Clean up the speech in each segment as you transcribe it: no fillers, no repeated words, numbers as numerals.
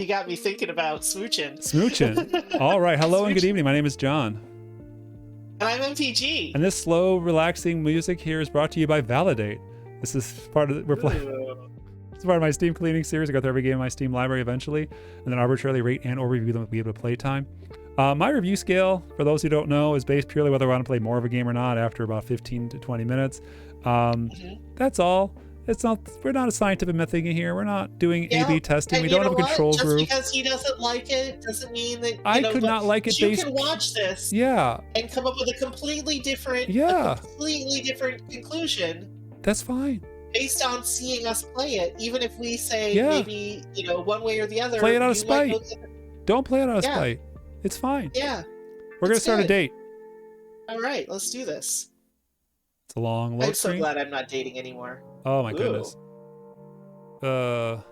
You got me thinking about smooching. Smooching. All right. Hello and good evening. My name is John. And I'm MPG. And this slow, relaxing music here is brought to you by ValiDate. This is part of the, we're playing. It's part of my Steam cleaning series. I go through every game in my Steam library eventually, and then arbitrarily rate and or review them at the end of playtime. My review scale, for those who don't know, is based purely whether I want to play more of a game or not after about 15 to 20 minutes. That's all. It's not. We're not a scientific method in here. We're not doing A/B testing. We don't have a control group. Just because he doesn't like it doesn't mean that I could not like it. You can watch this, and come up with a completely different, conclusion. That's fine. Based on seeing us play it, even if we say maybe one way or the other. Play it out of spite. Don't play it out of spite. It's fine. Yeah. We're gonna start a date. All right, let's do this. It's a long load screen. I'm so glad I'm not dating anymore. Oh my goodness. Oh,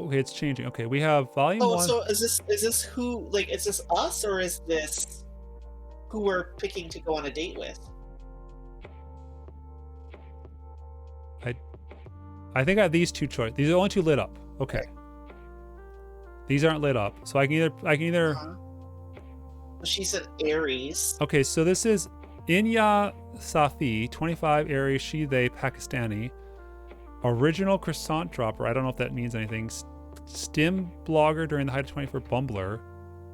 okay, it's changing. Okay, we have volume 1. So is this who, like, is this us or is this who we're picking to go on a date with? I think I have these two choices. These are the only two lit up. Okay. These aren't lit up, so I can either. She's an Aries. Okay, so this is Inya Safi, 25, Aries, she, they, Pakistani. Original croissant dropper. I don't know if that means anything. Stim blogger during the height of 24, bumbler.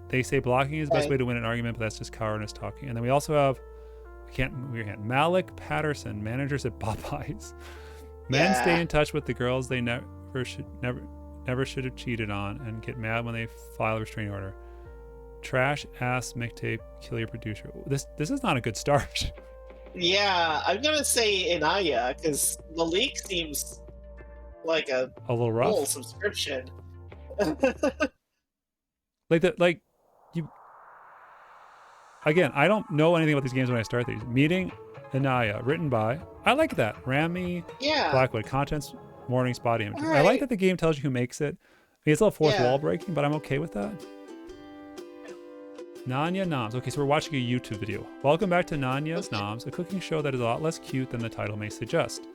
They say blocking is the best way to win an argument, but that's just cowardice talking. And then we also have, Malik Patterson, managers at Popeyes. Men stay in touch with the girls they never should have cheated on and get mad when they file a restraining order. Trash ass mixtape, kill your producer. This is not a good start. Yeah, I'm gonna say Inaya because Malik seems like a little rough. Full subscription. Again, I don't know anything about these games when I start these. Meeting Inaya, written by. I like that. Rami. Blackwood. Contents. Morning's body image. Right. I like that the game tells you who makes it. It's a little fourth wall breaking, but I'm okay with that. Nanya Noms. Okay, so we're watching a YouTube video. Welcome back to Nanya's Noms, a cooking show that is a lot less cute than the title may suggest.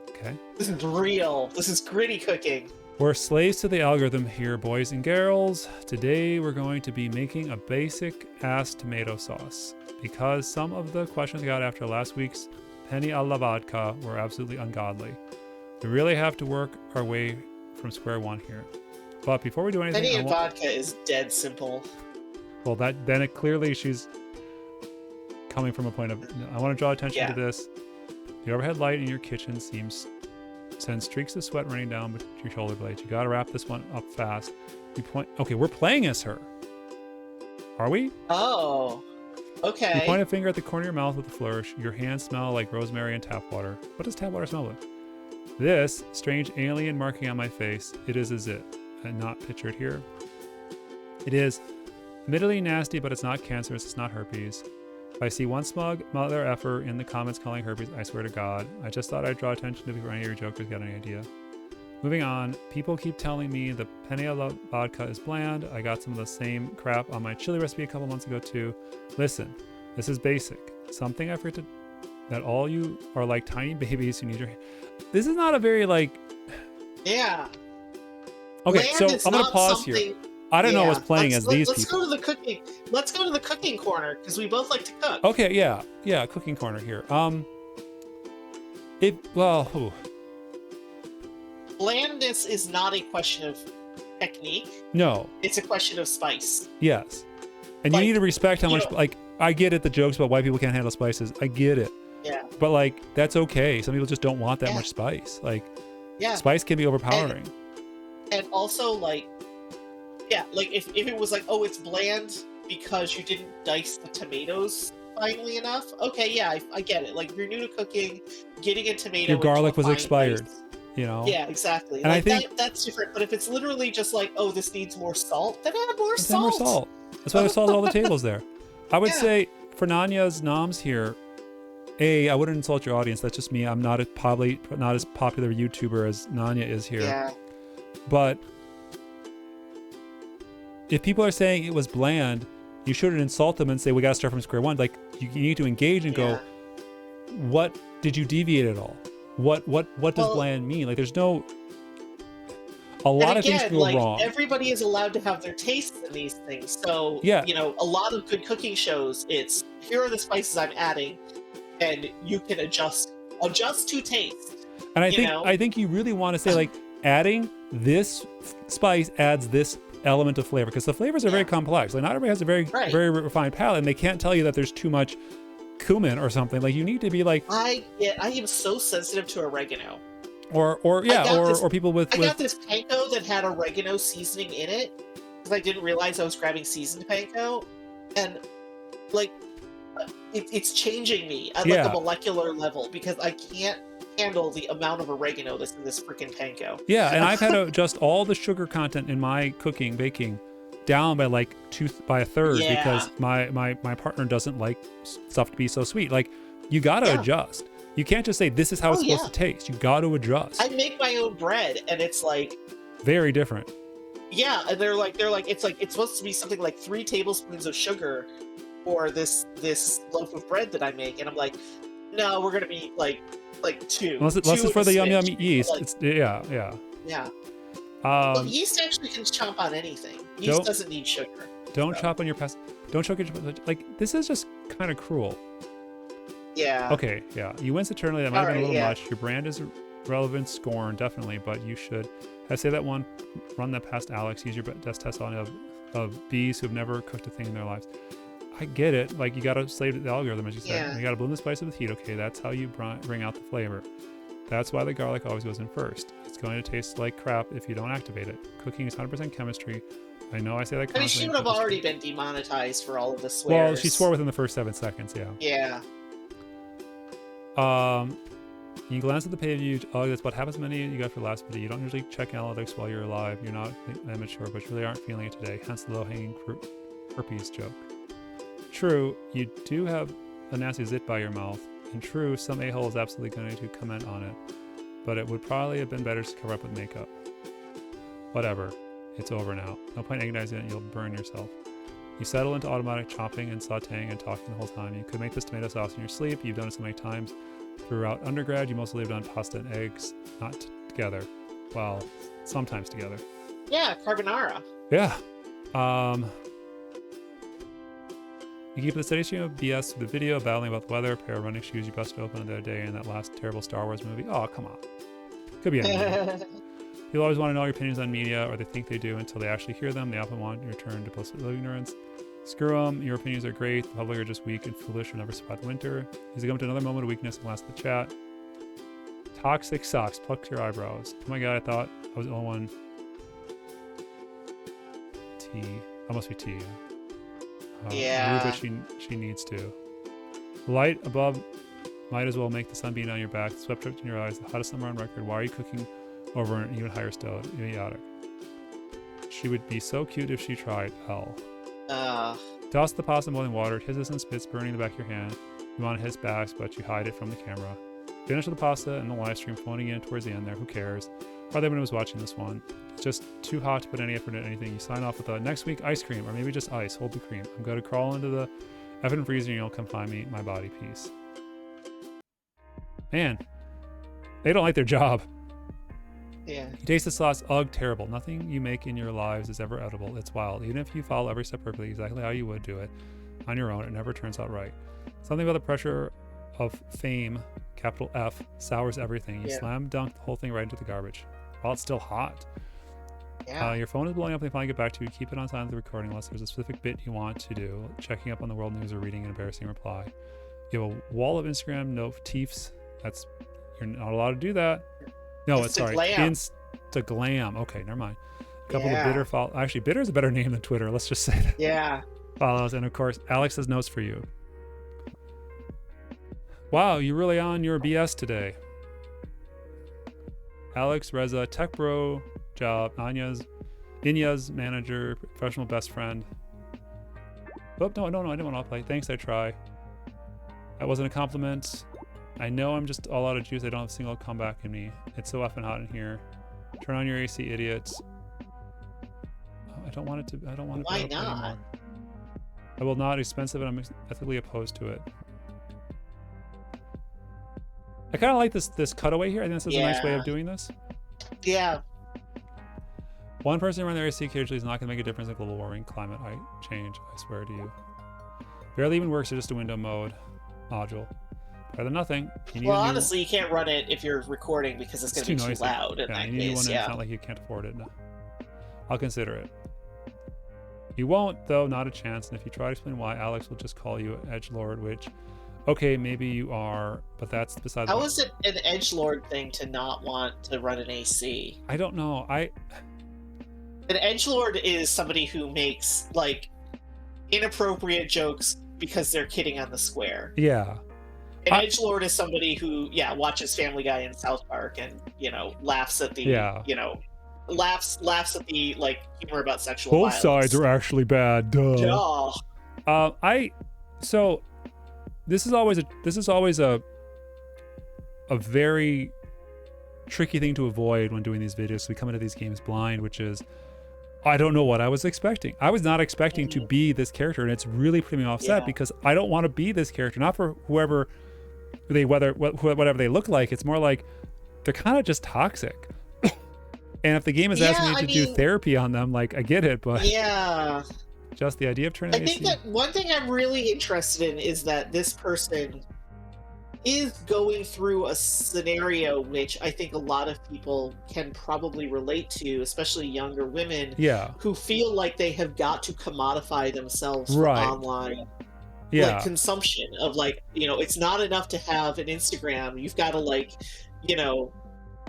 Okay. This is real. This is gritty cooking. We're slaves to the algorithm here, boys and girls. Today we're going to be making a basic ass tomato sauce because some of the questions we got after last week's penny alla vodka were absolutely ungodly. We really have to work our way from square one here. But before we do anything, penny and vodka is dead simple. Well, clearly she's coming from a point of, I want to draw attention to this. The overhead light in your kitchen sends streaks of sweat running down your shoulder blades. You got to wrap this one up fast. Okay, we're playing as her. Are we? Oh, okay. You point a finger at the corner of your mouth with a flourish. Your hands smell like rosemary and tap water. What does tap water smell like? This strange alien marking on my face, it is a zit, and not pictured here. It is admittedly nasty, but it's not cancerous, it's not herpes. If I see one smug mother effer in the comments calling herpes, I swear to God. I just thought I'd draw attention to before any of your jokers got any idea. Moving on, people keep telling me the penne alla vodka is bland. I got some of the same crap on my chili recipe a couple months ago too. Listen, this is basic. Something I forget that all you are like tiny babies who need your. This is not a very like. Yeah. Okay, bland so I'm gonna pause here. I don't know what's playing as these people. Let's go to the cooking. Let's go to the cooking corner because we both like to cook. Okay, yeah, cooking corner here. Blandness is not a question of technique. No, it's a question of spice. Yes, and you need to respect how much. Like, I get it. The jokes about white people can't handle spices. I get it. Yeah. But like, that's okay. Some people just don't want that much spice. Like, spice can be overpowering. And also like. Yeah, like if it was like, oh, it's bland because you didn't dice the tomatoes finely enough. Okay, yeah, I get it. Like, if you're new to cooking, getting a tomato. Your garlic was expired, you know? Yeah, exactly. And like, I think that's different. But if it's literally just like, oh, this needs more salt, then add more salt. More salt. That's why we salted all the tables there. I would say for Nanya's noms here, I wouldn't insult your audience. That's just me. I'm probably not as popular YouTuber as Nanya is here. Yeah. But if people are saying it was bland, you shouldn't insult them and say we got to start from square one. Like, you need to engage and go, what did you deviate at all? what does Well, bland mean? Like, there's no. A and lot of things again, can go like, wrong. everybody is allowed to have their tastes in these things. So, Yeah, a lot of good cooking shows, it's here are the spices I'm adding, and you can adjust to taste. and You know, I think you really want to say like adding this spice adds this element of flavor because the flavors are very Yeah. complex. Like not everybody has a Right. very refined palate, and they can't tell you that there's too much cumin or something. Like you need to be like, I am so sensitive to oregano. or people with I got this panko that had oregano seasoning in it because I didn't realize I was grabbing seasoned panko, and like it's changing me at like a molecular level because I can't handle the amount of oregano that's in this freaking panko. Yeah, and I've had to adjust all the sugar content in my baking down by like by a third Yeah. because my partner doesn't like stuff to be so sweet. Like you got to adjust. You can't just say this is how it's supposed to taste. You got to adjust. I make my own bread and it's like very different. Yeah, and they're like it's supposed to be something like 3 tablespoons of sugar for this loaf of bread that I make, and I'm like, no, we're gonna be like 2. Unless it's for the yum yeast. Like, it's yeah. Well, yeast actually can chomp on anything. Yeast doesn't need sugar. Don't chop on your past. Don't choke your like. This is just kind of cruel. Yeah. Okay. Yeah. You wins eternally. That might have been a little much. Your brand is relevant, scorn definitely, but you should. I say that one. Run that past Alex. Use your best test on of bees who've never cooked a thing in their lives. I get it. Like you gotta slave the algorithm, as you said. Yeah. You gotta blend the spice with heat. Okay, that's how you bring out the flavor. That's why the garlic always goes in first. It's going to taste like crap if you don't activate it. Cooking is 100% chemistry. I know I say that constantly. I mean, she would have already been demonetized for all of the swears. Well, she swore within the first 7 seconds. Yeah. You glance at the page. Oh, that's what happens. Many you got for the last video. You don't usually check analytics while you're alive. You're not immature, but you really aren't feeling it today. Hence the low-hanging herpes joke. True, you do have a nasty zit by your mouth, and true, some a-hole is absolutely going to comment on it, but it would probably have been better to cover up with makeup. Whatever, it's over now. No point agonizing it, you'll burn yourself. You settle into automatic chopping and sauteing and talking the whole time. You could make this tomato sauce in your sleep. You've done it so many times. Throughout undergrad, you mostly lived on pasta and eggs, not together. Well, sometimes together. Yeah, carbonara. Yeah. You keep the steady stream of BS with the video, battling about the weather, a pair of running shoes you busted open the other day in that last terrible Star Wars movie. Oh, come on. Could be anything. You'll always want to know your opinions on media, or they think they do until they actually hear them. They often want your turn to blissful ignorance. Screw them. Your opinions are great. The public are just weak and foolish and never survive the winter. He's come to another moment of weakness and last the chat. Toxic socks. Pluck your eyebrows. Oh my god, I thought I was the only one. T. That must be T. Yeah. But she needs to. Light above might as well make the sun beat on your back. Swept dripped in your eyes. The hottest summer on record. Why are you cooking over an even higher stove? Idiotic. She would be so cute if she tried. L. Douse the pasta in boiling water. It hisses and spits, burning the back of your hand. You want to hiss back, but you hide it from the camera. Finish with the pasta and the live stream phoning in towards the end there. Who cares? Probably everyone was watching this one. It's just too hot to put any effort into anything. You sign off with a next week ice cream, or maybe just ice. Hold the cream. I'm going to crawl into the effing freezer and you'll come find me. My body piece. Man, they don't like their job. Yeah. You taste the sauce. Ugh, terrible. Nothing you make in your lives is ever edible. It's wild. Even if you follow every step perfectly, exactly how you would do it on your own, it never turns out right. Something about the pressure of fame, capital F, sours everything. You slam dunk the whole thing right into the garbage while it's still hot. Yeah. Your phone is blowing up and they finally get back to you. Keep it on silent the recording unless there's a specific bit you want to do, checking up on the world news or reading an embarrassing reply. You have a wall of Instagram notifs. That's, you're not allowed to do that. No, it's sorry. Instagram. Okay, never mind. A couple of bitter actually, bitter is a better name than Twitter. Let's just say that. Yeah. Follows, and of course, Alex has notes for you. Wow, you're really on your BS today. Alex Reza, tech bro job, Inya's manager, professional best friend. Oh, no, I didn't want to play. Thanks, I try. That wasn't a compliment. I know I'm just all out of juice. I don't have a single comeback in me. It's so effing hot in here. Turn on your AC, idiots. Oh, I don't want it to. Why not? Anymore. I will not. Expensive, and I'm ethically opposed to it. I kind of like this cutaway here. I think this is a nice way of Yeah. doing this. Yeah. One person around the AC occasionally is not going to make a difference in global warming, climate change. I swear to you. Barely even works. Or just a window mode module. Better than nothing. You need Well, a new, honestly, you can't run it if you're recording because it's going to be too noisy. loud in Yeah, that you need case. one. Yeah. It's not like you can't afford it. No. I'll consider it. You won't, though. Not a chance. And if you try to explain why, Alex will just call you edgelord, which, okay, maybe you are, but that's beside the How point. is it an edgelord thing to not want to run an AC? I don't know. An edgelord is somebody who makes like inappropriate jokes because they're kidding on the square. Yeah. An edgelord is somebody who, watches Family Guy and South Park and, laughs at the, laughs at the like humor about sexual violence. Both sides are actually bad. Duh. Yeah. So this is always a very tricky thing to avoid when doing these videos. So we come into these games blind, which is, I don't know what I was expecting. I was not expecting to be this character, and it's really putting me offset because I don't want to be this character. Not for whatever they look like. It's more like they're kind of just toxic. And if the game is asking me to do therapy on them, like, I get it, but just the idea of turning. I think that one thing I'm really interested in is that this person is going through a scenario which I think a lot of people can probably relate to, especially younger women who feel like they have got to commodify themselves for online consumption of it's not enough to have an Instagram. You've got to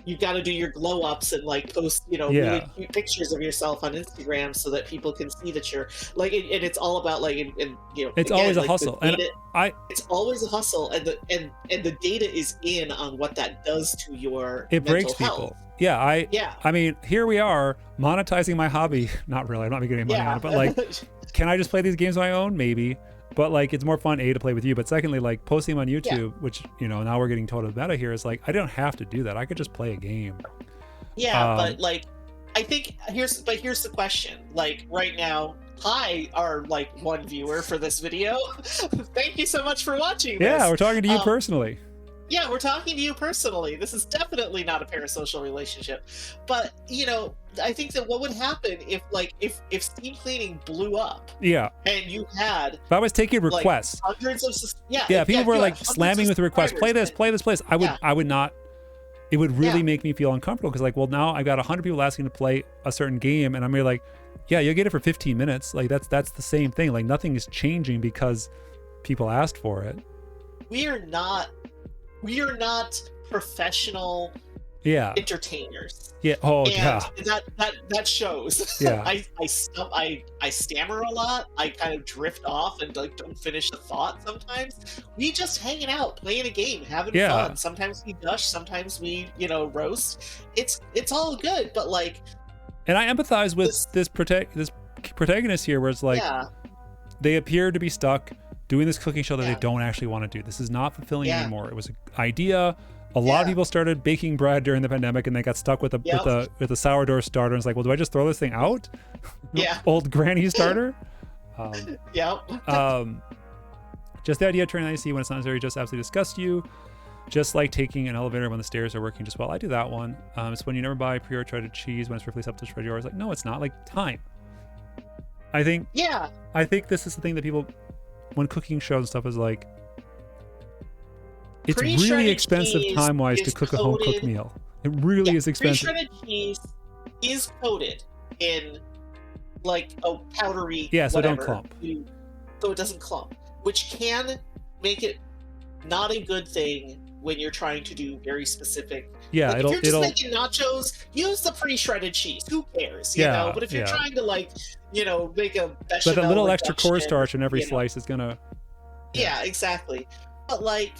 you've got to do your glow ups and post really cute pictures of yourself on Instagram so that people can see that you're and it's all about it's always a hustle. It's always a hustle, and the data is in on what that does to your it breaks people health. I mean, here we are monetizing my hobby. Not really, I'm not making any money on it, but can I just play these games on my own? Maybe. But it's more fun to play with you, but secondly, posting them on YouTube, which now we're getting total meta here, is I don't have to do that. I could just play a game. But I think here's the question. Right now, hi, our one viewer for this video. Thank you so much for watching this. Yeah, we're talking to you personally. Yeah, we're talking to you personally. This is definitely not a parasocial relationship. But, I think that what would happen if Steam Cleaning blew up. Yeah. And you had if I was taking requests. Hundreds of people were slamming with requests. Play this. I would not. It would really make me feel uncomfortable because now I've got 100 people asking to play a certain game and I'm really you'll get it for 15 minutes. That's the same thing. Nothing is changing because people asked for it. We are not professional entertainers. That shows. I stammer a lot. I kind of drift off and don't finish the thought sometimes. We just hanging out, playing a game, having fun. Sometimes we gush, sometimes we roast. It's all good, but and I empathize with this protagonist here where it's they appear to be stuck doing this cooking show that they don't actually want to do. This is not fulfilling anymore. It was an idea. A lot of people started baking bread during the pandemic and they got stuck with a sourdough starter and it's well, do I just throw this thing out? Old granny starter? Just the idea of turning AC when it's not necessary just absolutely disgusts you. Just like taking an elevator when the stairs are working just well. I do that one. It's when you never buy pre-ordered shredded cheese when it's perfectly up to shred yours. No, it's not. Time. I think this is the thing that people, when cooking shows and stuff, is it's really expensive time-wise to cook a home-cooked meal. It really is expensive. Pre-shredded cheese is coated in a powdery so it don't clump. So it doesn't clump, which can make it not a good thing when you're trying to do very specific. If you're just making nachos, use the pre-shredded cheese. Who cares? But if you're trying to make a bechamel, but a little extra cornstarch in every slice is gonna. Yeah, exactly. But I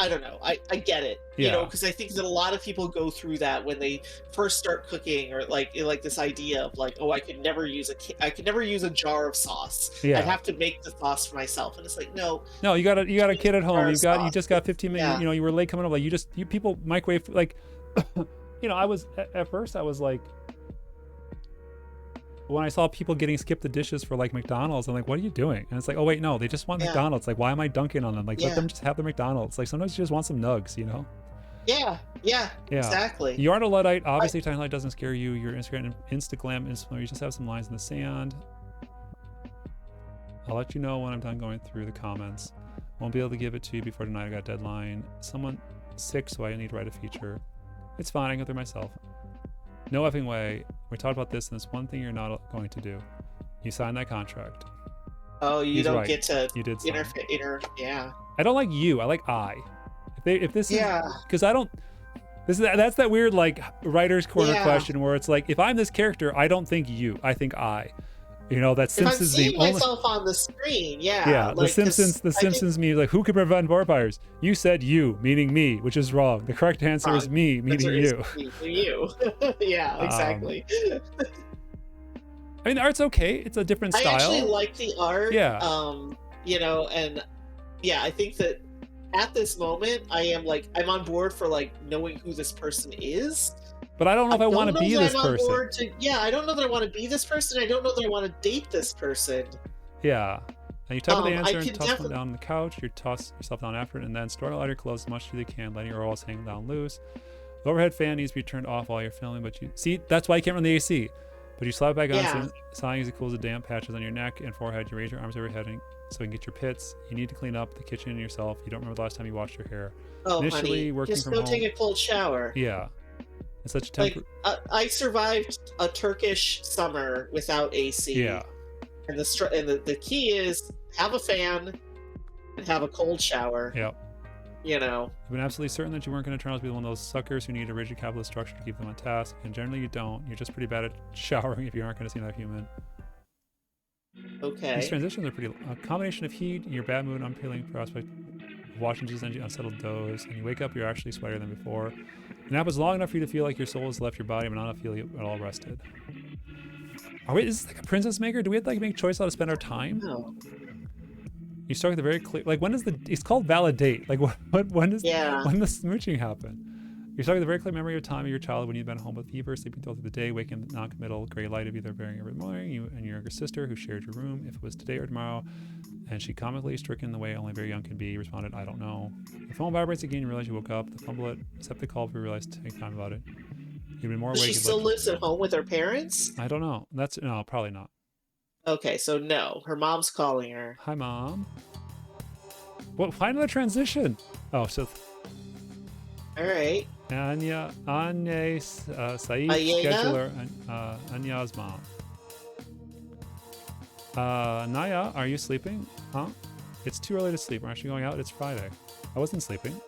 don't know. I get it. Because I think that a lot of people go through that when they first start cooking, or this idea of I could never use a jar of sauce. I have to make the sauce for myself, and it's no. No, you got a kid at home. You just got 15 minutes. You were late coming up. You people microwave I was at first I was when I saw people getting skipped the dishes for like McDonald's, I'm like, what are you doing? And it's like, oh wait, no, they just want Yeah. McDonald's. Like, why am I dunking on them? Like, let Yeah. them just have their McDonald's. Like, sometimes you just want some nugs, you know? Yeah. Yeah. Yeah. Exactly. You aren't a Luddite. Obviously, Tiny Light doesn't scare you. You're Instagram, you just have some lines in the sand. I'll let you know when I'm done going through the comments. Won't be able to give it to you before tonight. I got a deadline. Someone sick, so I need to write a feature. It's fine. I can go through myself. No effing way. We talked about this, and it's one thing you're not going to do. You signed that contract. Oh, you He's don't right. get to You did sign. yeah. I don't like you. I like I. If this is, Yeah. because I don't. That's that weird like writer's corner Yeah. question where it's like, if I'm this character, I don't think you. I think I. You know, that If I'm Simpsons seeing meme. myself on the screen, yeah. Yeah, like, the Simpsons meme, like, who can prevent vampires? You said you, meaning me, which is wrong. The correct answer is me, meaning you. You. Yeah, exactly. I mean, the art's okay. It's a different style. I actually like the art. Yeah. You know, and yeah, I think that at this moment, I'm on board for like knowing who this person is. But I don't know if I want to be this person. I don't know that I want to be this person. I don't know that I want to date this person. Yeah. And you type out the answer and toss one down on the couch. You toss yourself down after it, and then store out your clothes as much as you can, letting your orals hang down loose. The overhead fan needs to be turned off while you're filming, but you see, that's why you can't run the AC. But you slide it back on, sighing as it cools the damp patches on your neck and forehead. You raise your arms over your head so you can get your pits. You need to clean up the kitchen and yourself. You don't remember the last time you washed your hair. Oh, Initially, honey, working just from go home, take a cold shower. Yeah. It's such a temper. Like, I survived a Turkish summer without AC. Yeah. And the key is have a fan and have a cold shower. Yep. You know. I've been absolutely certain that you weren't going to turn out to be one of those suckers who need a rigid capitalist structure to keep them on task, and generally you don't. You're just pretty bad at showering if you aren't going to see another human. Okay. These transitions are pretty. A combination of heat, your bad mood, unappealing prospect of watching just unsettled doze, and you wake up, you're actually sweatier than before. The nap was long enough for you to feel like your soul has left your body, but not enough to feel you at all rested. Is this like a princess maker? Do we have to like make a choice how to spend our time? No. You start with the very clear, like when does it's called ValiDate. Like when does when does smooching happen? You're starting with a very clear memory of time of your childhood when you've been home with fever, sleeping through the day, waking in the non-committal gray light of either bearing every morning, you and your younger sister who shared your room, if it was today or tomorrow, and she comically stricken the way only very young can be, responded, I don't know. The phone vibrates again, you realize you woke up, the fumble it, accept the call, but you realize to take time about it. You've been more awake. She still lives at home with her parents? I don't know. No, probably not. Okay, so no. Her mom's calling her. Hi, Mom. Well, find another transition. Oh, so... Alright. Anya, Saeed, Ayena? scheduler, Anya's mom. Naya, are you sleeping? Huh? It's too early to sleep. We're actually going out. It's Friday. I wasn't sleeping.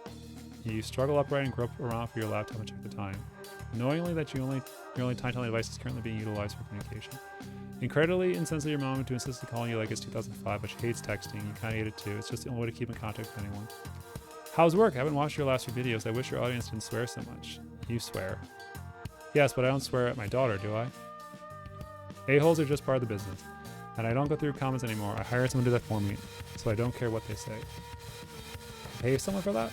You struggle upright and grope around for your laptop and check the time, knowingly that your only time-telling device is currently being utilized for communication. Incredibly insensitive your mom to insist on calling you like it's 2005, but she hates texting. You kind of hate it too. It's just the only way to keep in contact with anyone. How's work? I haven't watched your last few videos. I wish your audience didn't swear so much. You swear. Yes, but I don't swear at my daughter, do I? A-holes are just part of the business. And I don't go through comments anymore. I hire someone to do that for me, so I don't care what they say. Pay someone for that?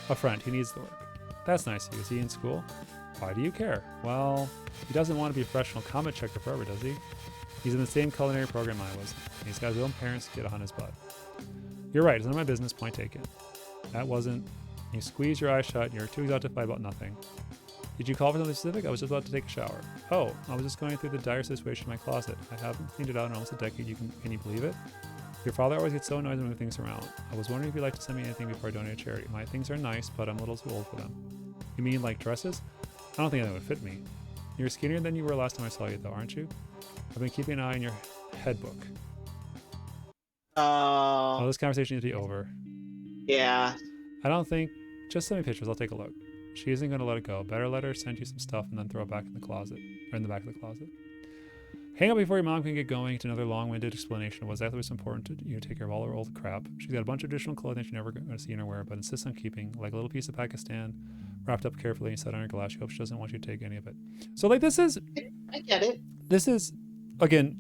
A friend. He needs the work. That's nice of you. Is he in school? Why do you care? Well, he doesn't want to be a professional comment checker forever, does he? He's in the same culinary program I was. And he's got his own parents to get on his butt. You're right. It's none of my business. Point taken. That wasn't. You squeeze your eyes shut and you're too exhausted to fight about nothing. Did you call for something specific? I was just about to take a shower. Oh, I was just going through the dire situation in my closet. I haven't cleaned it out in almost a decade. Can you believe it? Your father always gets so annoyed when we move things around. I was wondering if you'd like to send me anything before I donate to charity. My things are nice, but I'm a little too old for them. You mean like dresses? I don't think that would fit me. You're skinnier than you were last time I saw you though, aren't you? I've been keeping an eye on your head book. Oh, this conversation needs to be over. Yeah. I don't think... Just send me pictures, I'll take a look. She isn't going to let it go. Better let her send you some stuff and then throw it back in the closet. Or in the back of the closet. Hang up before your mom can get going to another long-winded explanation of exactly what's important to you to take care of all her old crap. She's got a bunch of additional clothing she's never going to see in her wear, but insists on keeping, like a little piece of Pakistan, wrapped up carefully and set on her glass. She hopes she doesn't want you to take any of it. So, like, this is... I get it. This is, again,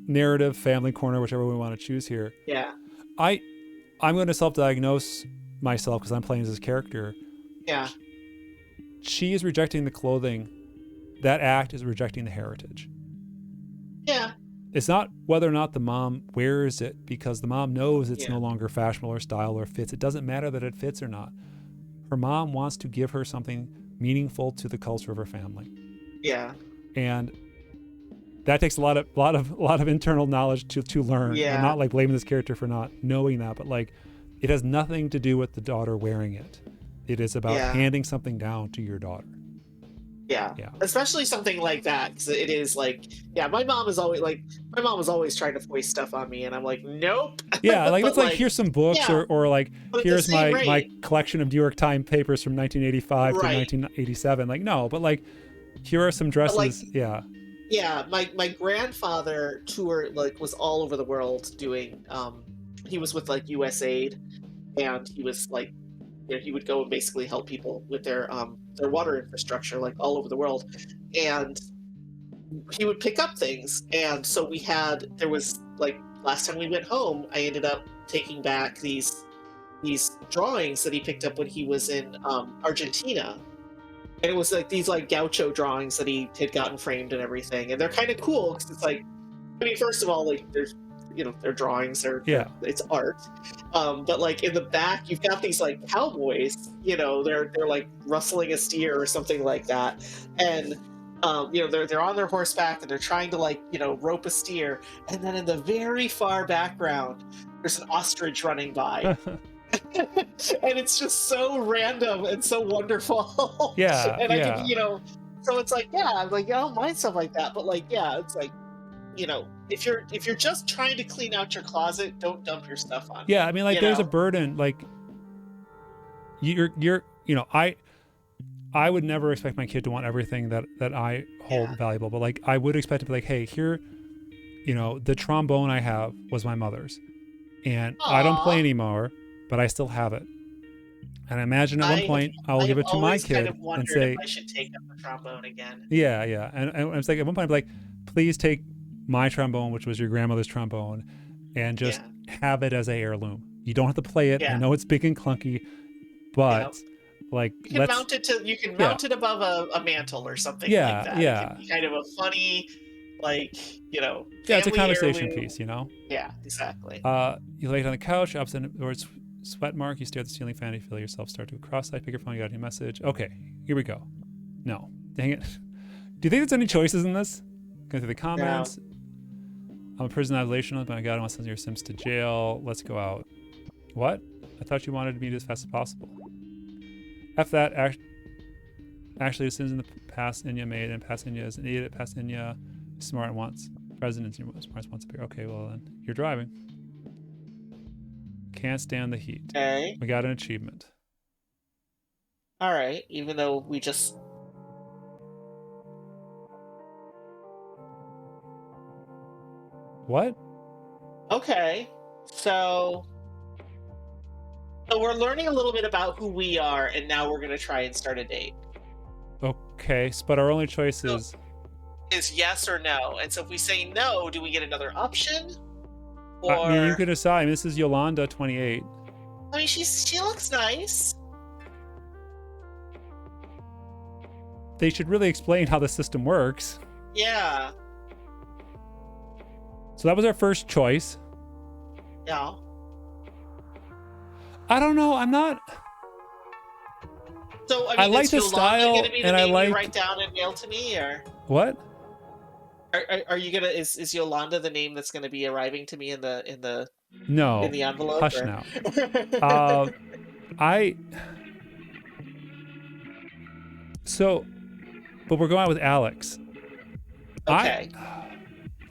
narrative, family corner, whichever we want to choose here. Yeah. I'm going to self-diagnose myself because I'm playing as this character. Yeah. She is rejecting the clothing. That act is rejecting the heritage. Yeah. It's not whether or not the mom wears it, because the mom knows it's Yeah. no longer fashionable or style or fits. It doesn't matter that it fits or not. Her mom wants to give her something meaningful to the culture of her family. Yeah. And that takes a lot of internal knowledge to learn. And I'm Yeah. not like blaming this character for not knowing that, but like it has nothing to do with the daughter wearing it. It is about Yeah. handing something down to your daughter. Yeah. Yeah. Especially something like that, because it is like, yeah, my mom was always trying to foist stuff on me, and I'm like, nope. Yeah, like if But it's like here's some books, yeah, or like but at the here's same my rate, collection of New York Times papers from 1985 to right? 1987. Like no, but like here are some But like, dresses. Yeah. yeah, my grandfather toured, like, was all over the world doing. He was with like USAID, and he was like, he would go and basically help people with their water infrastructure, like all over the world, and he would pick up things. And so there was like, last time we went home, I ended up taking back these drawings that he picked up when he was in Argentina. And it was like these like gaucho drawings that he had gotten framed and everything, and they're kind of cool because it's like, I mean, first of all, like, there's, they're drawings, Yeah. it's art. But like in the back, you've got these like cowboys, they're like rustling a steer or something like that, and they're on their horseback and they're trying to, like, rope a steer, and then in the very far background, there's an ostrich running by. And it's just so random and so wonderful. Yeah. And I Yeah. can, so it's like, yeah, I'm like, I don't mind stuff like that, but like, yeah, it's like, if you're just trying to clean out your closet, don't dump your stuff on. Yeah. I mean, like there's a burden. Like I would never expect my kid to want everything that I hold valuable, but like I would expect to be like, hey, here, the trombone I have was my mother's, and I don't play Aw. anymore, but I still have it. And I imagine at one point I will I give have it to my always kind kid of and wondered if say, I should take up the trombone again. yeah, yeah. And it's like at one point I'd be like, please take my trombone, which was your grandmother's trombone, and just have it as a heirloom. You don't have to play it. I know it's big and clunky, but like you can mount it above a mantle or something like that. Yeah. It can be kind of a funny, like, it's a conversation heirloom. piece, Yeah, exactly. You lay it on the couch, opposite or it's sweat mark, you stare at the ceiling fan, you feel yourself start to cross-eyed, pick your phone, you got a new message. Okay, here we go. No. Dang it. Do you think there's any choices in this? Going through the comments. I'm a prison isolation, but my God, I want to send your Sims to jail. Let's go out. What? I thought you wanted me to as fast as possible. F that. Actually, the Sims in the past Inya made, and past Inya is an idiot. Past Inya is smart and wants president. Smart wants a beer. Okay, well then you're driving. Can't stand the heat. Okay. We got an achievement. All right, even though we just. What? Okay, so we're learning a little bit about who we are, and now we're going to try and start a date. Okay, but our only choice is yes or no. And so if we say no, do we get another option? Or I mean, you can decide. I mean, this is Yolanda, 28. I mean, she looks nice. They should really explain how the system works. Yeah. So that was our first choice. Yeah. I don't know. I'm not. So I like the style, and I like. Write down and mail to me, or what? Are you gonna? Is Yolanda the name that's gonna be arriving to me in the no in the envelope? Hush now. But we're going out with Alex. Okay.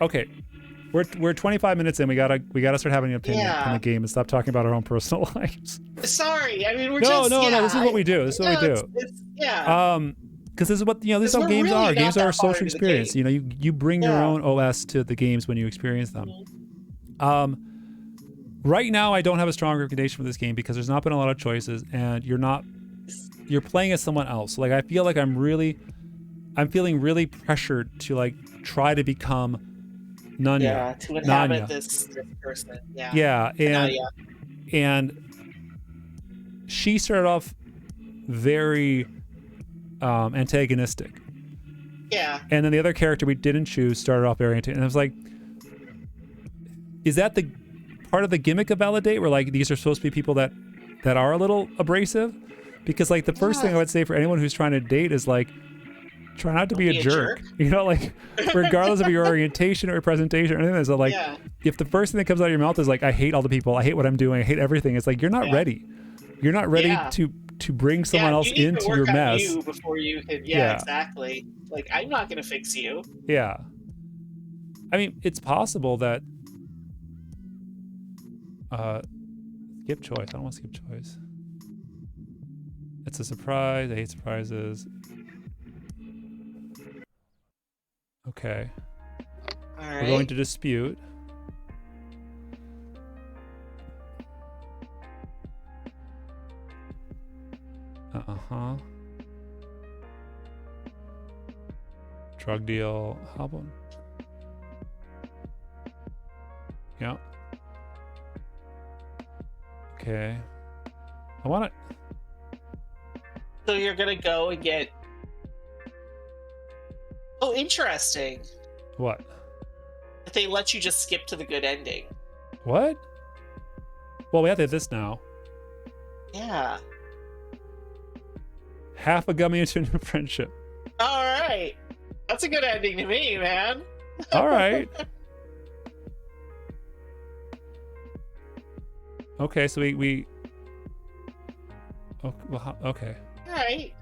Okay. We're 25 minutes in. We gotta start having an opinion on the game and stop talking about our own personal lives. Sorry, I mean no. This is what we do. This is what we do. Because this is what this is how games are. Games are a social experience. You bring your own OS to the games when you experience them. Right now, I don't have a strong recommendation for this game because there's not been a lot of choices, and you're playing as someone else. Like I feel like I'm feeling really pressured to like try to become Nunya. Yeah, to inhabit this person. Yeah. Yeah, and she started off very antagonistic. Yeah. And then the other character we didn't choose started off very intense. And I was like, is that the part of the gimmick of ValiDate, where like these are supposed to be people that are a little abrasive? Because like the first thing I would say for anyone who's trying to date is like, try not to be a jerk. You know, like regardless of your orientation or your presentation or anything, is like if the first thing that comes out of your mouth is like, I hate all the people, I hate what I'm doing, I hate everything, it's like you're not ready. You're not ready to bring someone else into your mess. You before you can, exactly. Like, I'm not gonna fix you. Yeah. I mean, it's possible that skip choice. I don't want to skip choice. It's a surprise. I hate surprises. Okay. All right. We're going to dispute. Uh-huh. Drug deal. How about? Yeah. Okay. I want it. So you're gonna go and get. Oh, interesting. What? If they let you just skip to the good ending. What? Well, we have to hit this now. Yeah. Half a gummy into a new friendship. All right. That's a good ending to me, man. All right. Okay, so we oh, well, okay. All right.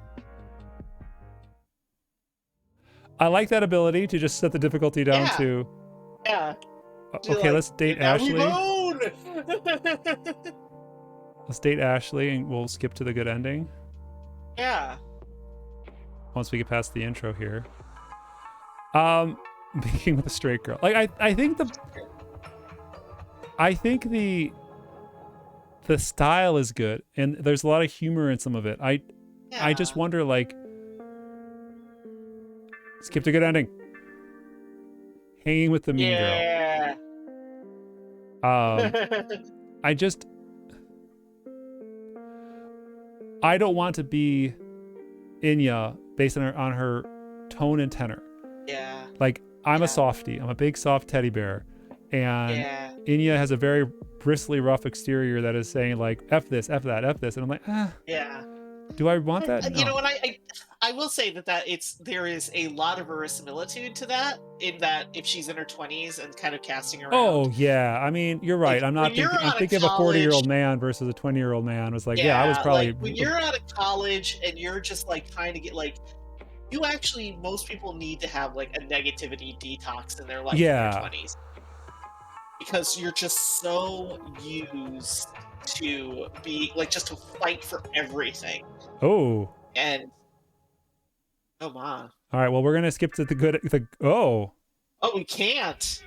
I like that ability to just set the difficulty down to. Yeah. Okay, let's date Ashley. Let's date Ashley, and we'll skip to the good ending. Yeah. Once we get past the intro here. Being with a straight girl. Like I think the style is good, and there's a lot of humor in some of it. I just wonder, like, skip to good ending. Hanging with the mean girl. I don't want to be Inya based on her tone and tenor. Yeah. Like, I'm a softie. I'm a big soft teddy bear. And Inya has a very bristly, rough exterior that is saying like, F this, F that, F this. And I'm like, do I want that? No. You know what? I will say that there is a lot of verisimilitude to that, in that if she's in her 20s and kind of casting around. Oh yeah, I mean, you're right. Like, I'm thinking of a 40-year-old man versus a 20-year-old man. Was like, I was probably like, when you're out of college and you're just like trying to get like, most people need to have like a negativity detox in their life in their 20s, because you're just so used to be like, just to fight for everything. Oh. And oh my. All right, well, we're gonna skip to the good. Oh, we can't.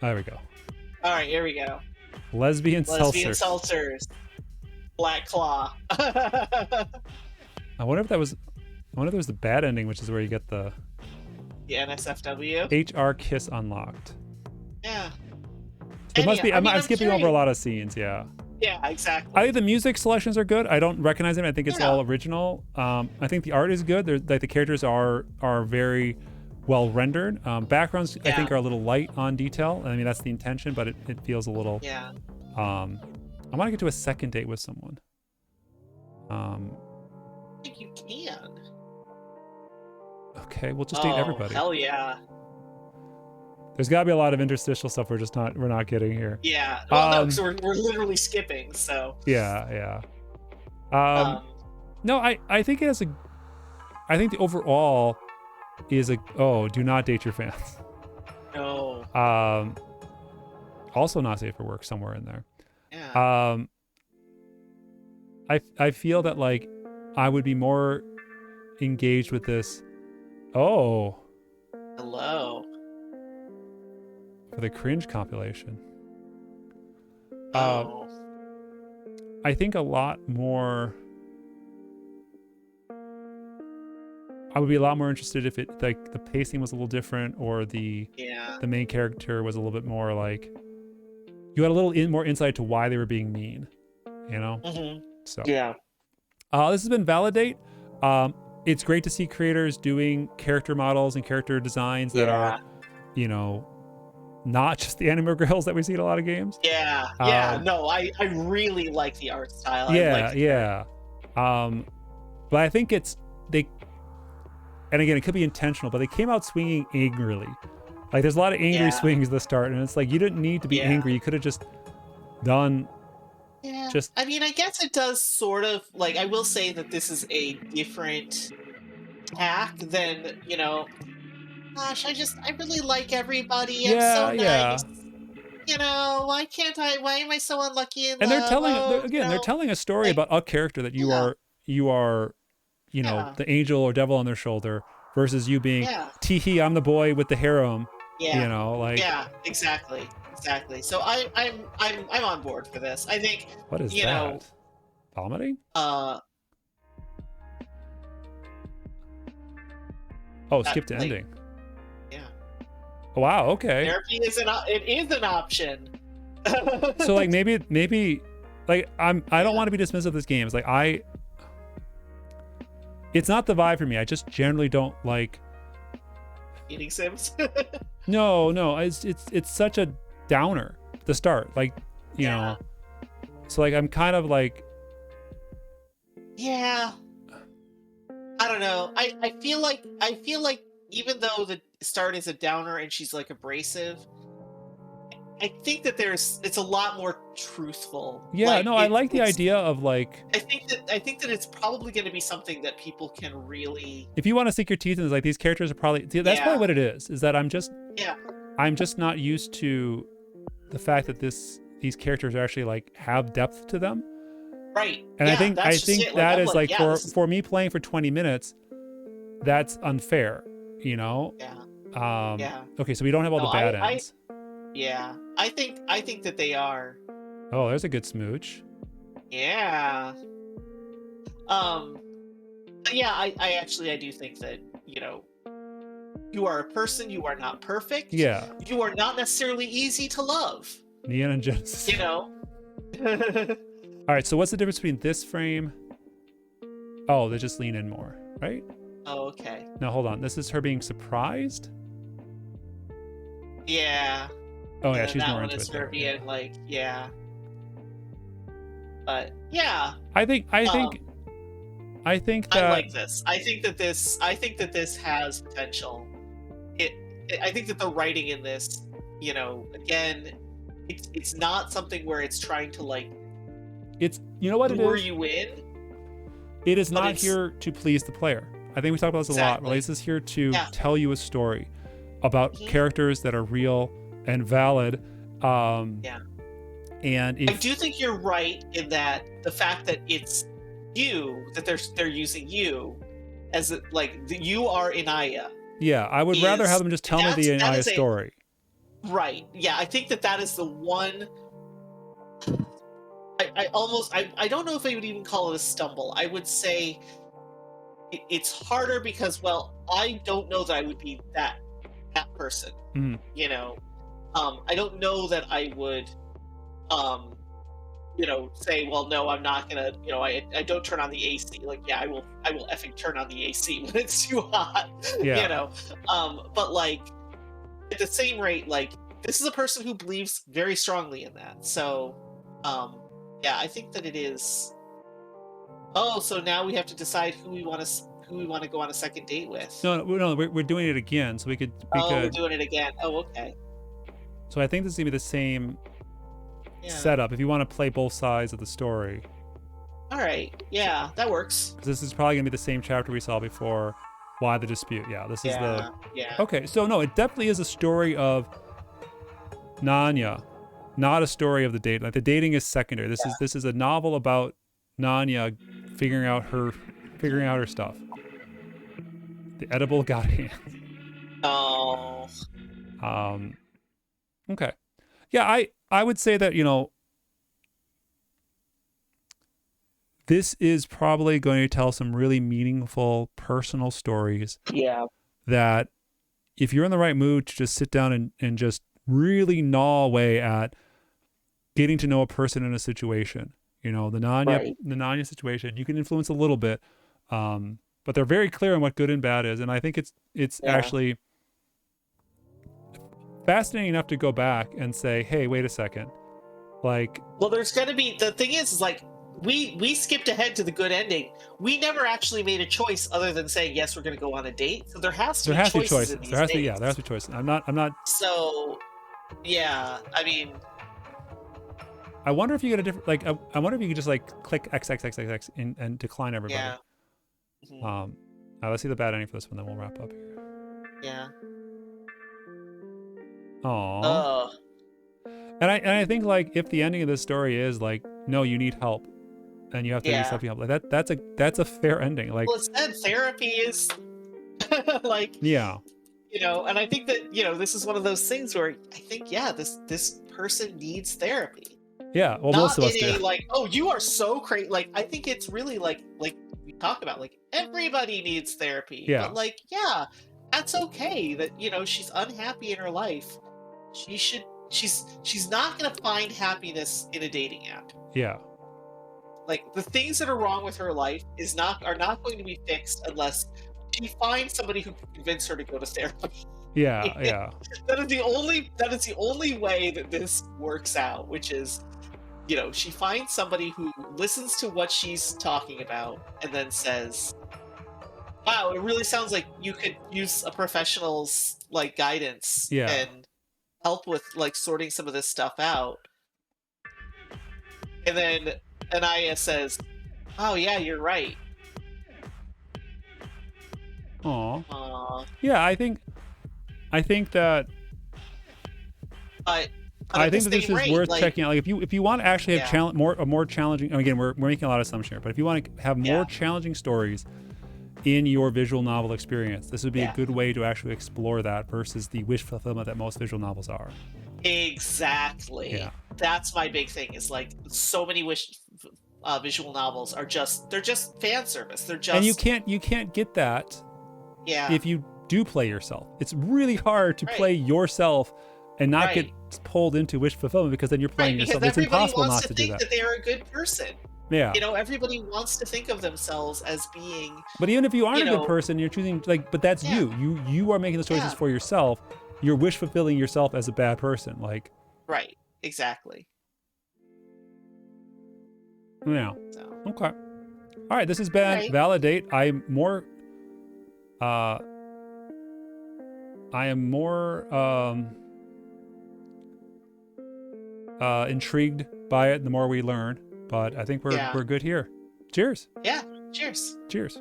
There we go. All right, here we go. Lesbian seltzers. Black Claw. I wonder if there was the bad ending, which is where you get the NSFW HR kiss unlocked. Yeah. It must be. I'm skipping over a lot of scenes. Yeah. Yeah, exactly. I think the music selections are good. I don't recognize them. I think it's all original. I think the art is good. Like the characters are very well rendered. Backgrounds I think are a little light on detail. I mean, that's the intention, but it feels a little. Yeah. I want to get to a second date with someone. I think you can. Okay, we'll just date everybody. Hell yeah. There's got to be a lot of interstitial stuff we're not getting here. Yeah. Well, no, because we're literally skipping. So. Yeah. No, I think it has a. I think the overall is a. Oh, do not date your fans. No. Also not safe for work somewhere in there. Yeah. I feel that like I would be more engaged with this. Oh. Hello. For the cringe compilation. Oh. I think a lot more. I would be a lot more interested if it like the pacing was a little different, or the main character was a little bit more like you had a little more insight to why they were being mean, you know. Mm-hmm. So yeah. This has been ValiDate. It's great to see creators doing character models and character designs that are, you know, not just the anime girls that we see in a lot of games. Yeah. No, I really like the art style. I like the Yeah. But I think they, and again, it could be intentional, but they came out swinging angrily. Like there's a lot of angry swings at the start, and it's like you didn't need to be angry. You could have just done. Yeah. I mean, I guess it does sort of, like, I will say that this is a different tack than, you know, gosh, I really like everybody. I'm so nice. You know, why am I so unlucky in And they're love? telling, Oh, they're telling a story like, about a character that you are, you know, the angel or devil on their shoulder versus you being, tee-hee, I'm the boy with the harem. You know, like, exactly. So I'm on board for this. I think, what is you that? know, Vomiting? uh, oh, skip to ending. Yeah. Oh, wow. Okay. Therapy is an option. So like maybe like I don't want to be dismissive of this game. It's like it's not the vibe for me. I just generally don't like eating Sims. No, it's such a downer to start. Like, you know. So like I'm kind of like, yeah. I don't know. I feel like even though the start is a downer and she's like abrasive, I think that it's a lot more truthful. Yeah, like, no, I like the idea of like, I think that it's probably going to be something that people can really, if you want to sink your teeth in, like these characters are probably, that's probably what it is that I'm just not used to the fact that these characters actually like have depth to them. Right. And I think that is like for me playing for 20 minutes, that's unfair, you know? Okay, so we don't have all the bad ends. I think that they are. Oh, there's a good smooch. Yeah. Yeah, I do think that, you know, you are a person, you are not perfect. Yeah. You are not necessarily easy to love. Neon and Genesis. You know? All right, so what's the difference between this frame? Oh, they just lean in more, right? Oh, okay. Now, hold on. This is her being surprised? Yeah. Oh, yeah, she's that more one into is it her there. being like, yeah. But, yeah. I think that I like this. I think that this has potential. I think that the writing in this, you know, again, it's not something where it's trying to like, it's, you know what it lure is? you in. It is not here to please the player. I think we talk about this a lot. Right? This is here to tell you a story about characters that are real and valid. And I do think you're right in that the fact that it's you, that they're using you as like you are Inaya. Yeah, I would rather have them just tell me the Inaya story. Right. Yeah, I think that is the one. I don't know if I would even call it a stumble. I would say it's harder because, well, I don't know that I would be that person. You know, I don't know that I would, you know, say, well, no, I'm not gonna, you know, I don't turn on the AC. Like, yeah, I will effing turn on the AC when it's too hot. Yeah. You know, but like at the same rate, like this is a person who believes very strongly in that. So, yeah, I think that it is. Oh, so now we have to decide who we want to go on a second date with. No, we're doing it again, so we could. We're doing it again. Oh, okay. So I think this is gonna be the same setup if you want to play both sides of the story. All right. Yeah, that works. This is probably gonna be the same chapter we saw before. Why the dispute? Yeah, this is the. Yeah. Okay, so no, it definitely is a story of Nanya, not a story of the date. Like the dating is secondary. This is a novel about Nanya figuring out her stuff. The edible got hands. Oh. Okay. Yeah, I would say that, you know, this is probably going to tell some really meaningful personal stories. Yeah. That if you're in the right mood to just sit down and just really gnaw away at getting to know a person in a situation, you know, the Nanya situation, you can influence a little bit. but they're very clear on what good and bad is, and I think it's Yeah. actually fascinating enough to go back and say, hey, wait a second, like, Well, there's going to be, the thing is like we skipped ahead to the good ending. We never actually made a choice other than saying yes, we're going to go on a date. So there has to there be has to be choices in choices. these dates. There has to be choices. I'm not. So yeah, I mean, I wonder if you get a different, like, I wonder if you could just like click X X X X X and decline everybody. yeah. Mhm. Let's see the bad ending for this one, then we'll wrap up here. Yeah. Aww. Oh. And I think like if the ending of this story is like, no, you need help, and you have to Yeah. accept help, like that's a fair ending. Like, Well, it's said therapy is like, yeah, and I think that, this is one of those things where I think, yeah, this person needs therapy. yeah. Well, most Not of in us do. a like, oh, you are so crazy. Like, I think it's really like we talk about, like, everybody needs therapy. Yeah. But like, yeah, that's okay that, she's unhappy in her life. She's not gonna find happiness in a dating app. Yeah. Like, the things that are wrong with her life are not going to be fixed unless she finds somebody who can convince her to go to therapy. Yeah. Yeah. That is the only way that this works out, which is, she finds somebody who listens to what she's talking about and then says, wow, it really sounds like you could use a professional's like guidance Yeah. and help with like sorting some of this stuff out. And then Anaya says, oh yeah, you're right. Aw. Yeah, I think that But I at the think that this same is rate, worth like, checking out. Like if you want to actually have yeah, more challenging. Again, we're making a lot of assumptions here, but if you want to have more yeah, challenging stories in your visual novel experience, this would be a yeah, good way to actually explore that versus the wish fulfillment that most visual novels are. exactly. Yeah. That's my big thing. Is like so many visual novels are they're just fan service. They're And you just, can't get that yeah, if you do play yourself. It's really hard to right, play yourself and not get right, pulled into wish fulfillment because then you're playing right. Because yourself. It's everybody impossible wants not to to do think that. that they are a good person. Yeah. Everybody wants to think of themselves as being, But even if you aren't you a good know, person, you're choosing but that's yeah, you are making the choices yeah, for yourself. You're wish fulfilling yourself as a bad person. Like, right, exactly. yeah. So, Okay. All right. This has all been right, ValiDate. I am more intrigued by it the more we learn. But I think yeah, we're good here. Cheers. yeah. Cheers. Cheers.